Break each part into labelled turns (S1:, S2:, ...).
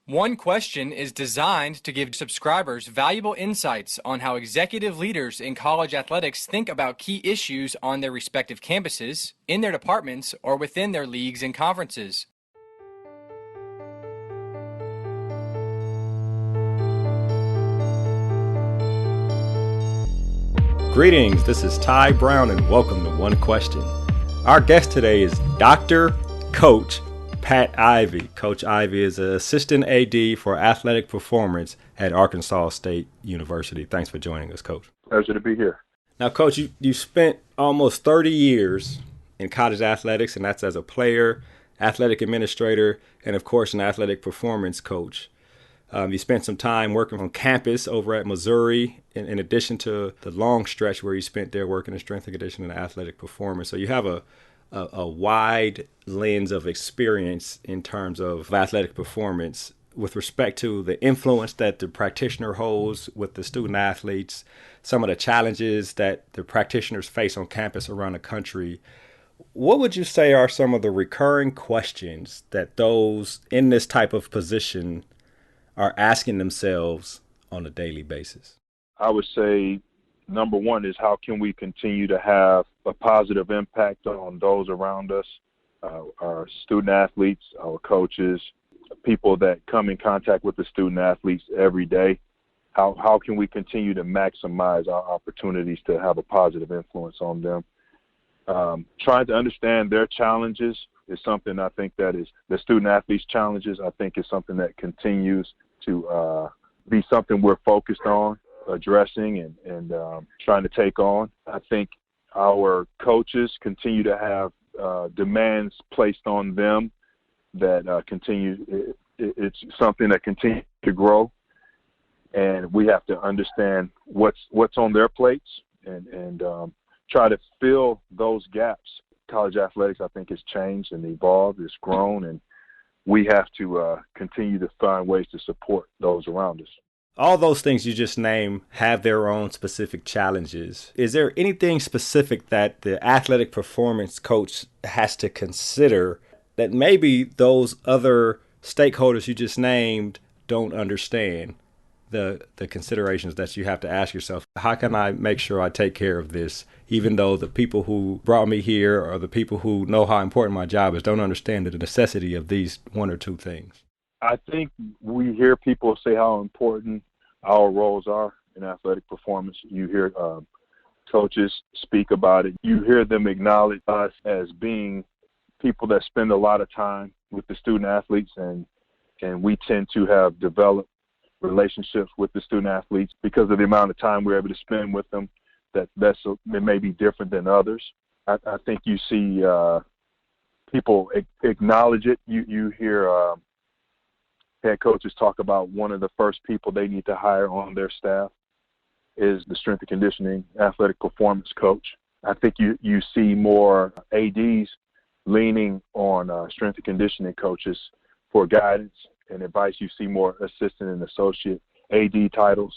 S1: One Question is designed to give subscribers valuable insights on how executive leaders in college athletics think about key issues on their respective campuses, in their departments, or within their leagues and conferences.
S2: Greetings, this is Ty Brown and welcome to One Question. Our guest today is Dr. Coach Pat Ivey. Coach Ivey is an assistant AD for athletic performance at Arkansas State University. Thanks for joining us, Coach.
S3: Pleasure to be here.
S2: Now, Coach, you spent almost 30 years in college athletics, and that's as a player, athletic administrator, and of course, an athletic performance coach. You spent some time working on campus over at Missouri, in addition to the long stretch where you spent there working in strength and conditioning and athletic performance. So you have a wide lens of experience in terms of athletic performance with respect to the influence that the practitioner holds with the student athletes, some of the challenges that the practitioners face on campus around the country. What would you say are some of the recurring questions that those in this type of position are asking themselves on a daily basis?
S3: I would say number one is how can we continue to have a positive impact on those around us, our student athletes, our coaches, people that come in contact with the student athletes every day. How can we continue to maximize our opportunities to have a positive influence on them? Trying to understand their challenges is something I think that is the student athletes' challenges. I think is something that continues to be something we're focused on addressing and trying to take on. I think our coaches continue to have demands placed on them that continue. It's something that continues to grow, and we have to understand what's on their plates and try to fill those gaps. College athletics, I think, has changed and evolved. It's grown, and we have to continue to find ways to support those around us.
S2: All those things you just named have their own specific challenges. Is there anything specific that the athletic performance coach has to consider that maybe those other stakeholders you just named don't understand? The considerations that you have to ask yourself, how can I make sure I take care of this, even though the people who brought me here or the people who know how important my job is don't understand the necessity of these one or two things?
S3: I think we hear people say how important our roles are in athletic performance. You hear coaches speak about it. You hear them acknowledge us as being people that spend a lot of time with the student athletes, and we tend to have developed relationships with the student athletes because of the amount of time we're able to spend with them. It may be different than others. I think you see people acknowledge it. You hear head coaches talk about one of the first people they need to hire on their staff is the strength and conditioning athletic performance coach. I think you see more ADs leaning on strength and conditioning coaches for guidance and advice. You see more assistant and associate AD titles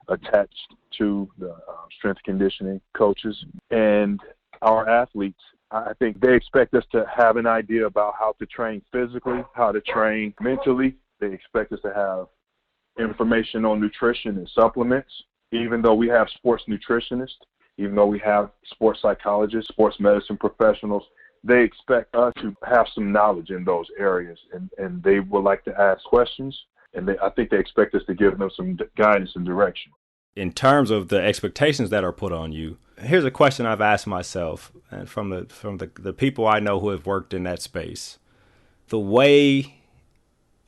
S3: attached to the strength and conditioning coaches. And our athletes, I think they expect us to have an idea about how to train physically, how to train mentally. They expect us to have information on nutrition and supplements. Even though we have sports nutritionists, even though we have sports psychologists, sports medicine professionals, they expect us to have some knowledge in those areas, and they would like to ask questions, and I think they expect us to give them some guidance and direction.
S2: In terms of the expectations that are put on you, here's a question I've asked myself, and from the people I know who have worked in that space. The way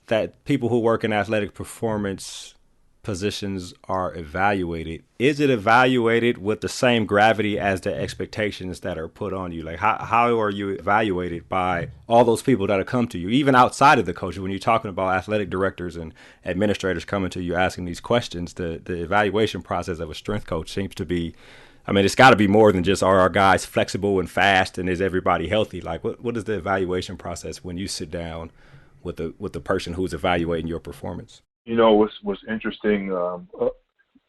S2: that people who work in athletic performance positions are evaluated, is it evaluated with the same gravity as the expectations that are put on you? Like how are you evaluated by all those people that have come to you, even outside of the coaches? When you're talking about athletic directors and administrators coming to you asking these questions, the evaluation process of a strength coach seems to be, I mean, it's got to be more than just are our guys flexible and fast and is everybody healthy? Like what is the evaluation process when you sit down with the person who's evaluating your performance?
S3: You know, what's interesting,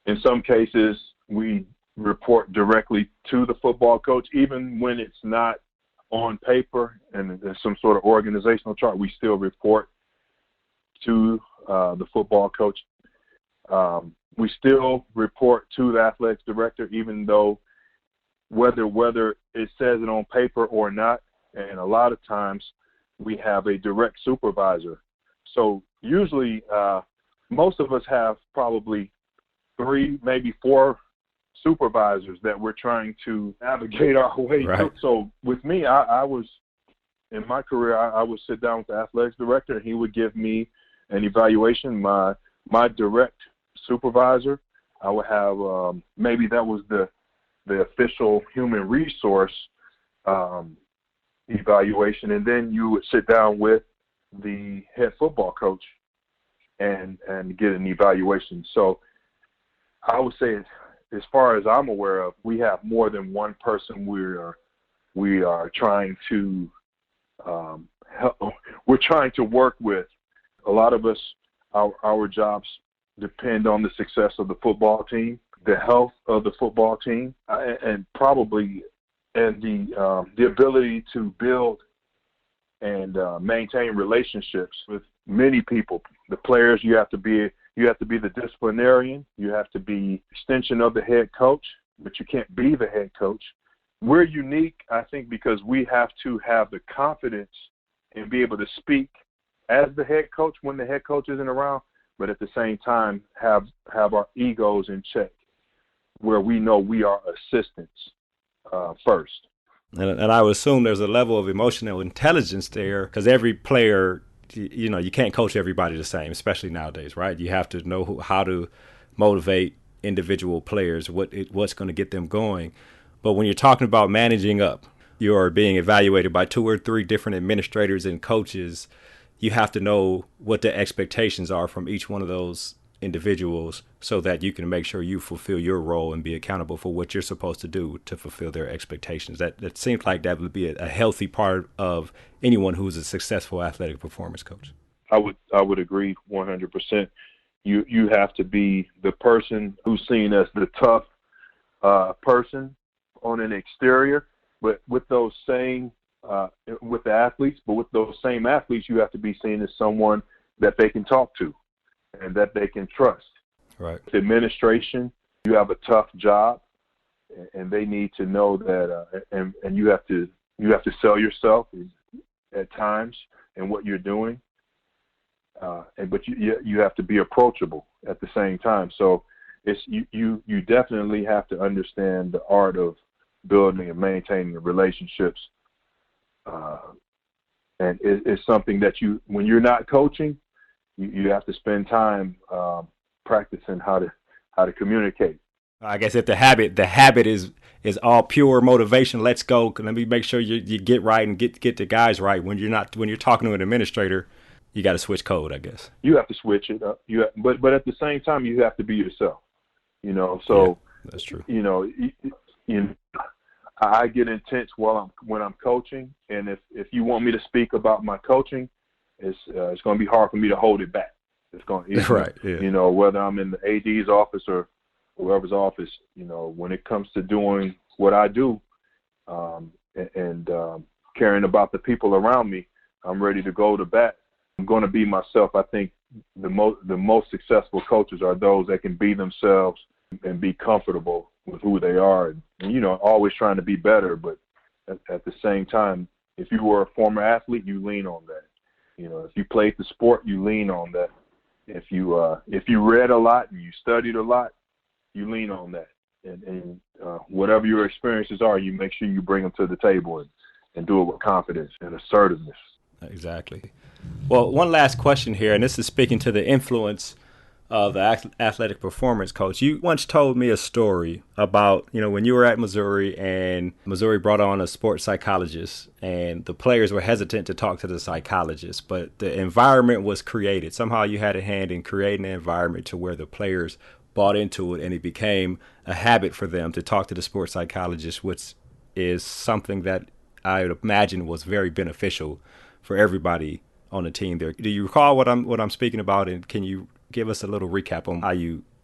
S3: in some cases, we report directly to the football coach, even when it's not on paper and there's some sort of organizational chart, we still report to the football coach. We still report to the athletics director, even though whether it says it on paper or not. And a lot of times we have a direct supervisor. So usually most of us have probably 3, maybe 4 supervisors that we're trying to navigate our way through. So with me, I was, in my career, I would sit down with the athletics director and he would give me an evaluation. My direct supervisor, I would have, maybe that was the official human resource evaluation. And then you would sit down with the head football coach and get an evaluation. So I would say, as far as I'm aware of, we have more than one person we are trying to help. We're trying to work with. A lot of us, our jobs depend on the success of the football team, the health of the football team, and the ability to build and maintain relationships with many people. The players, you have to be the disciplinarian. You have to be extension of the head coach, but you can't be the head coach. We're unique, I think, because we have to have the confidence and be able to speak as the head coach when the head coach isn't around, but at the same time have our egos in check, where we know we are assistants first.
S2: And I would assume there's a level of emotional intelligence there, because every player, you can't coach everybody the same, especially nowadays, right? You have to know how to motivate individual players, what's going to get them going. But when you're talking about managing up, you are being evaluated by 2 or 3 different administrators and coaches. You have to know what the expectations are from each one of those individuals so that you can make sure you fulfill your role and be accountable for what you're supposed to do to fulfill their expectations. That seems like that would be a healthy part of anyone who's a successful athletic performance coach.
S3: I would agree 100%. You have to be the person who's seen as the tough person on an exterior, but with those same with the athletes, but with those same athletes, you have to be seen as someone that they can talk to and that they can trust.
S2: Right.
S3: With administration, you have a tough job, and they need to know that, and you have to sell yourself at times and what you're doing, but you have to be approachable at the same time. So you definitely have to understand the art of building and maintaining relationships. And it's something that when you're not coaching, you have to spend time practicing how to communicate.
S2: I guess if the habit is all pure motivation, let's go. Let me make sure you get right and get the guys right. When you're talking to an administrator, you got to switch code, I guess.
S3: You have to switch it up. But at the same time, you have to be yourself. So
S2: yeah, that's true.
S3: I get intense when I'm coaching, and if you want me to speak about my coaching, it's going to be hard for me to hold it back. It's going to,
S2: right. Yeah.
S3: Whether I'm in the AD's office or whoever's office, when it comes to doing what I do, and caring about the people around me, I'm ready to go to bat. I'm going to be myself. I think the most successful coaches are those that can be themselves and be comfortable with who they are, and always trying to be better. But at the same time, if you were a former athlete, you lean on that. If you played the sport, you lean on that. If you read a lot and you studied a lot, you lean on that. And whatever your experiences are, you make sure you bring them to the table and do it with confidence and assertiveness.
S2: Exactly. Well, one last question here, and this is speaking to the influence of the athletic performance coach. You once told me a story about, when you were at Missouri and Missouri brought on a sports psychologist and the players were hesitant to talk to the psychologist, but the environment was created. Somehow you had a hand in creating an environment to where the players bought into it, and it became a habit for them to talk to the sports psychologist, which is something that I would imagine was very beneficial for everybody on the team there. Do you recall what I'm speaking about, and can you give us a little recap on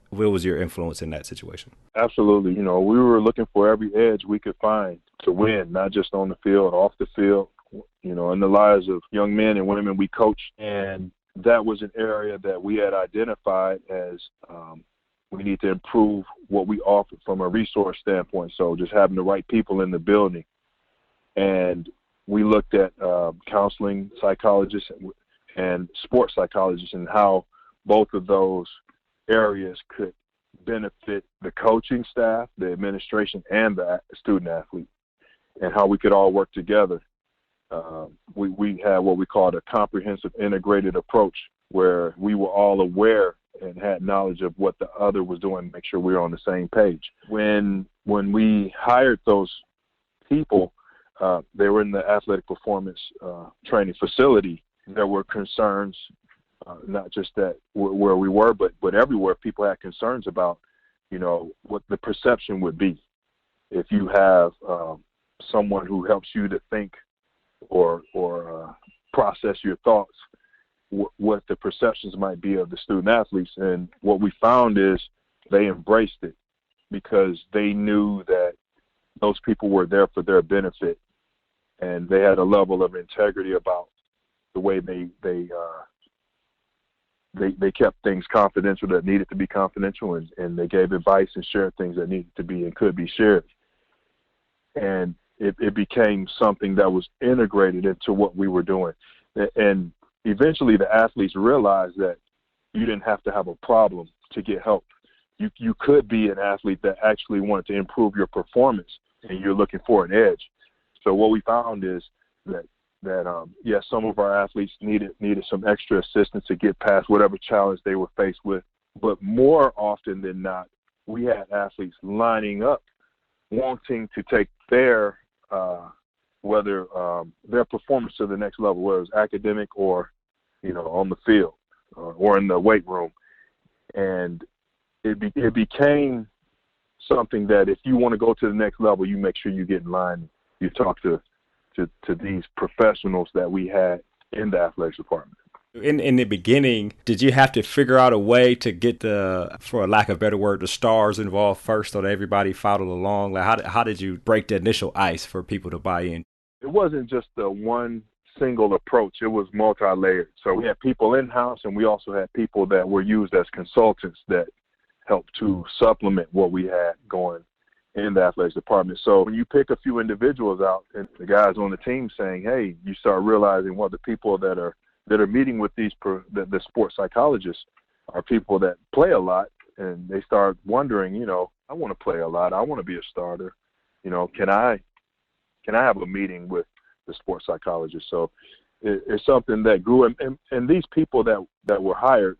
S2: what was your influence in that situation?
S3: Absolutely. We were looking for every edge we could find to win, not just on the field, off the field, in the lives of young men and women we coach. And that was an area that we had identified as we need to improve what we offer from a resource standpoint. So just having the right people in the building. And we looked at counseling psychologists and sports psychologists and how both of those areas could benefit the coaching staff, the administration, and the student athlete, and how we could all work together. We had what we called a comprehensive integrated approach, where we were all aware and had knowledge of what the other was doing to make sure we were on the same page. When we hired those people, they were in the athletic performance training facility. There were concerns, not just that where we were, but everywhere people had concerns about, what the perception would be if you have someone who helps you to think or process your thoughts, what the perceptions might be of the student athletes. And what we found is they embraced it because they knew that those people were there for their benefit, and they had a level of integrity about the way they kept things confidential that needed to be confidential, and they gave advice and shared things that needed to be and could be shared. And it became something that was integrated into what we were doing. And eventually the athletes realized that you didn't have to have a problem to get help. You could be an athlete that actually wanted to improve your performance and you're looking for an edge. So what we found is that yes, some of our athletes needed some extra assistance to get past whatever challenge they were faced with. But more often than not, we had athletes lining up, wanting to take their their performance to the next level, whether it was academic or, on the field or in the weight room. And it became something that if you want to go to the next level, you make sure you get in line. You talk to these professionals that we had in the athletics department.
S2: In the beginning, did you have to figure out a way to get for a lack of a better word, the stars involved first so that everybody followed along? Like how did you break the initial ice for people to buy in?
S3: It wasn't just the one single approach. It was multi-layered. So we had people in-house, and we also had people that were used as consultants that helped to supplement what we had going in the athletics department. So when you pick a few individuals out and the guys on the team saying, hey, you start realizing, well, the people that are meeting with the sports psychologists are people that play a lot, and they start wondering, I want to play a lot. I want to be a starter. Can I have a meeting with the sports psychologist? So it's something that grew, and these people that were hired,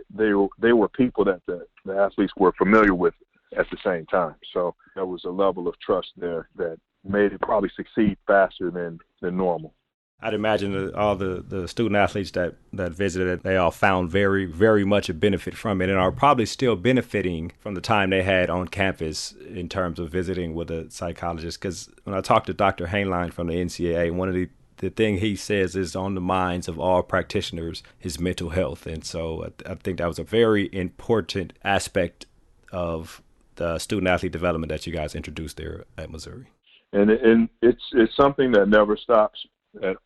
S3: they were people that the athletes were familiar with at the same time. So there was a level of trust there that made it probably succeed faster than normal.
S2: I'd imagine that all the student athletes that visited, they all found very, very much a benefit from it and are probably still benefiting from the time they had on campus in terms of visiting with a psychologist. Because when I talked to Dr. Hainline from the NCAA, one of the thing he says is on the minds of all practitioners is mental health. And so I think that was a very important aspect of the student athlete development that you guys introduced there at Missouri.
S3: And it's something that never stops. At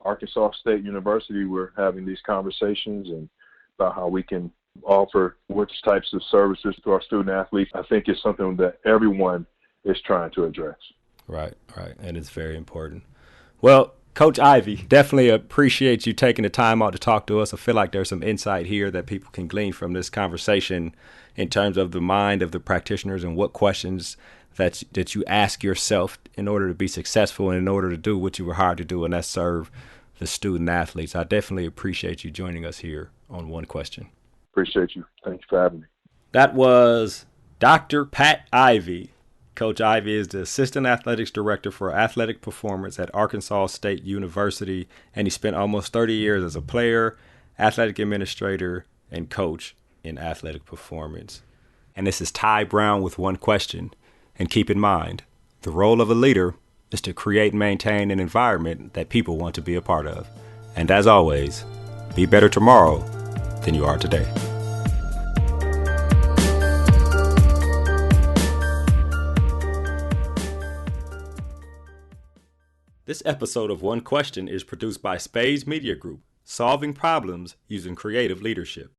S3: Arkansas State University, we're having these conversations and about how we can offer which types of services to our student athletes. I think it's something that everyone is trying to address.
S2: Right. And it's very important. Well, Coach Ivey, definitely appreciate you taking the time out to talk to us. I feel like there's some insight here that people can glean from this conversation in terms of the mind of the practitioners and what questions that you ask yourself in order to be successful and in order to do what you were hired to do, and that's serve the student athletes. I definitely appreciate you joining us here on One Question.
S3: Appreciate you. Thanks for having me.
S2: That was Dr. Pat Ivey. Coach Ivey is the Assistant Athletics Director for Athletic Performance at Arkansas State University, and he spent almost 30 years as a player, athletic administrator, and coach in athletic performance. And this is Ty Brown with One Question. And keep in mind, the role of a leader is to create and maintain an environment that people want to be a part of. And as always, be better tomorrow than you are today. This episode of One Question is produced by Spades Media Group. solving problems using creative leadership.